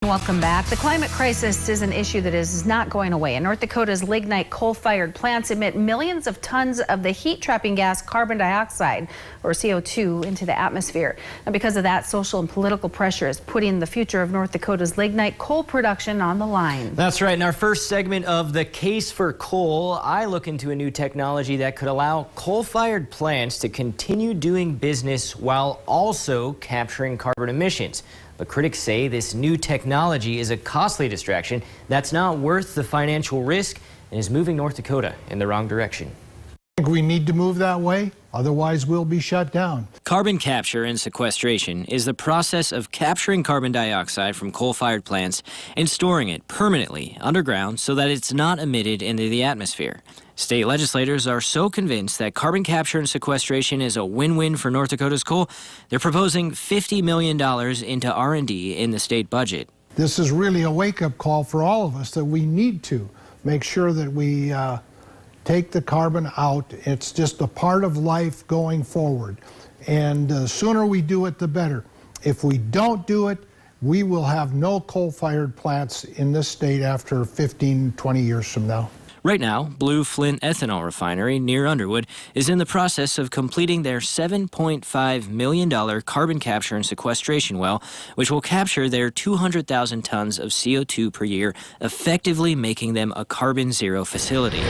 Welcome back. The climate crisis is an issue that is not going away. And North Dakota's lignite coal-fired plants emit millions of tons of the heat-trapping gas carbon dioxide, or CO2, into the atmosphere. And because of that, social and political pressure is putting the future of North Dakota's lignite coal production on the line. That's right. In our first segment of The Case for Coal, I look into a new technology that could allow coal-fired plants to continue doing business while also capturing carbon emissions. But critics say this new technology is a costly distraction that's not worth the financial risk and is moving North Dakota in the wrong direction. I think we need to move that way, otherwise we'll be shut down. Carbon capture and sequestration is the process of capturing carbon dioxide from coal-fired plants and storing it permanently underground so that it's not emitted into the atmosphere. State legislators are so convinced that carbon capture and sequestration is a win-win for North Dakota's coal, they're proposing $50 million into R&D in the state budget. This is really a wake-up call for all of us that we need to make sure that we take the carbon out. It's just a part of life going forward. And the sooner we do it, the better. If we don't do it, we will have no coal-fired plants in this state after 15, 20 years from now. Right now, Blue Flint Ethanol Refinery near Underwood is in the process of completing their $7.5 million carbon capture and sequestration well, which will capture their 200,000 tons of CO2 per year, effectively making them a carbon zero facility.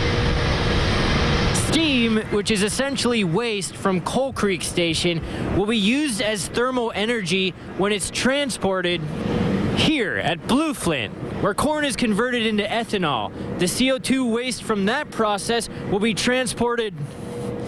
Steam, which is essentially waste from Coal Creek Station, will be used as thermal energy when it's transported here at Blue Flint, where corn is converted into ethanol. The CO2 waste from that process will be transported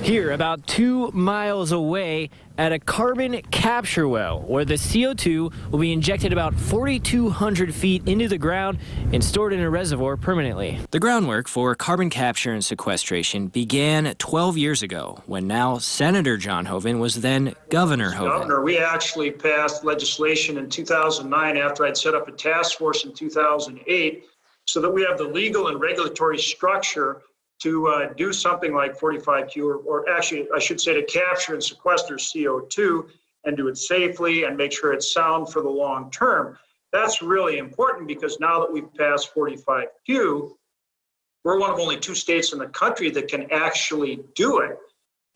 here about 2 miles away at a carbon capture well, where the CO2 will be injected about 4,200 feet into the ground and stored in a reservoir permanently. The groundwork for carbon capture and sequestration began 12 years ago, when now Senator John Hoeven was then Governor Hoeven. Governor, we actually passed legislation in 2009 after I'd set up a task force in 2008 so that we have the legal and regulatory structure to do something like 45Q, or actually, I should say, to capture and sequester CO2 and do it safely and make sure it's sound for the long term. That's really important because now that we've passed 45Q, we're one of only 2 states in the country that can actually do it.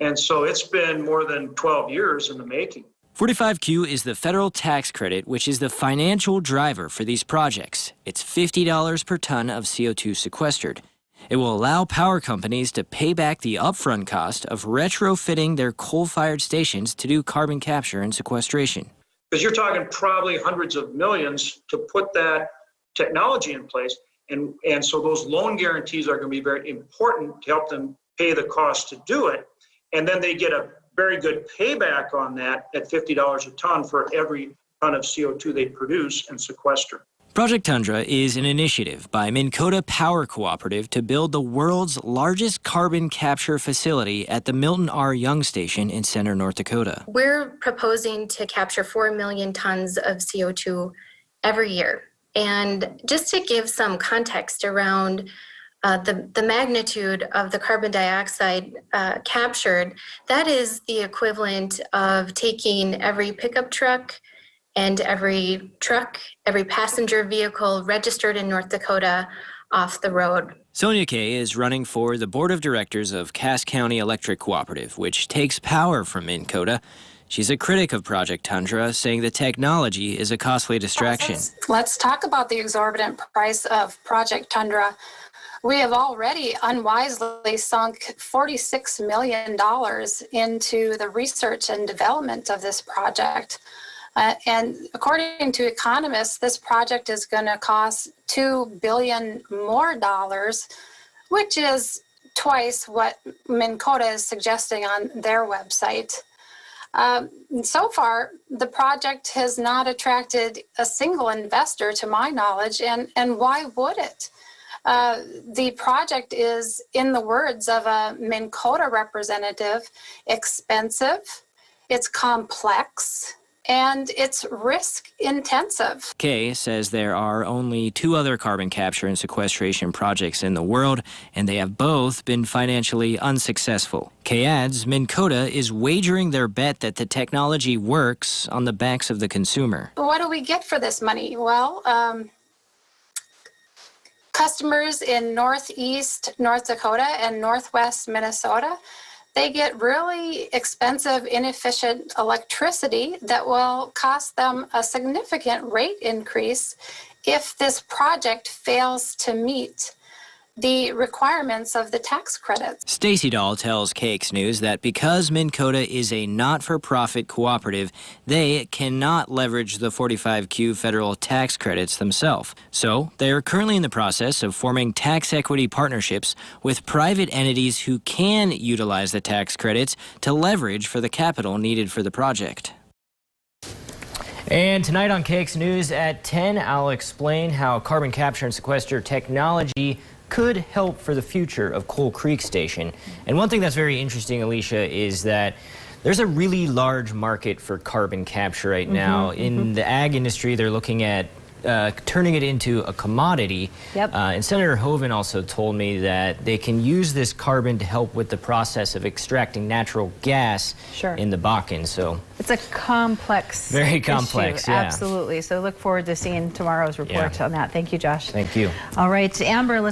And so it's been more than 12 years in the making. 45Q is the federal tax credit, which is the financial driver for these projects. It's $50 per ton of CO2 sequestered. It will allow power companies to pay back the upfront cost of retrofitting their coal-fired stations to do carbon capture and sequestration. Because you're talking probably hundreds of millions to put that technology in place. And so those loan guarantees are going to be very important to help them pay the cost to do it. And then they get a very good payback on that at $50 a ton for every ton of CO2 they produce and sequester. Project Tundra is an initiative by Minn Kota Power Cooperative to build the world's largest carbon capture facility at the Milton R. Young Station in Center, North Dakota. We're proposing to capture 4 million tons of CO2 every year. And just to give some context around the magnitude of the carbon dioxide captured, that is the equivalent of taking every pickup truck and every truck, every passenger vehicle registered in North Dakota off the road. Sonia Kay is running for the board of directors of Cass County Electric Cooperative, which takes power from Minn Kota. She's a critic of Project Tundra, saying the technology is a costly distraction. Let's talk about the exorbitant price of Project Tundra. We have already unwisely sunk $46 million into the research and development of this project. And according to economists, this project is going to cost $2 billion more, which is twice what Minn Kota is suggesting on their website. So far, the project has not attracted a single investor, to my knowledge, and why would it? The project is, in the words of a Minn Kota representative, expensive, it's complex, and it's risk intensive. Kay says there are only 2 other carbon capture and sequestration projects in the world, and they have both been financially unsuccessful. Kay adds Minn Kota is wagering their bet that the technology works on the backs of the consumer. What do we get for this money? Well, customers in northeast North Dakota and northwest Minnesota, they get really expensive, inefficient electricity that will cost them a significant rate increase if this project fails to meet the requirements of the tax credits. Stacy Dahl tells KX News that because Minn Kota is a not-for-profit cooperative, they cannot leverage the 45Q federal tax credits themselves. So they are currently in the process of forming tax equity partnerships with private entities who can utilize the tax credits to leverage for the capital needed for the project. And tonight on KX News at 10, I'll explain how carbon capture and sequester technology could help for the future of Coal Creek Station. And one thing that's very interesting, Alicia, is that there's a really large market for carbon capture right now. In the ag industry, they're looking at turning it into a commodity. Yep. And Senator Hoeven also told me that they can use this carbon to help with the process of extracting natural gas in the Bakken. So it's a complex very complex issue. Yeah. Absolutely. So look forward to seeing tomorrow's report on that. Thank you, Josh. Thank you. All right, Amber, let's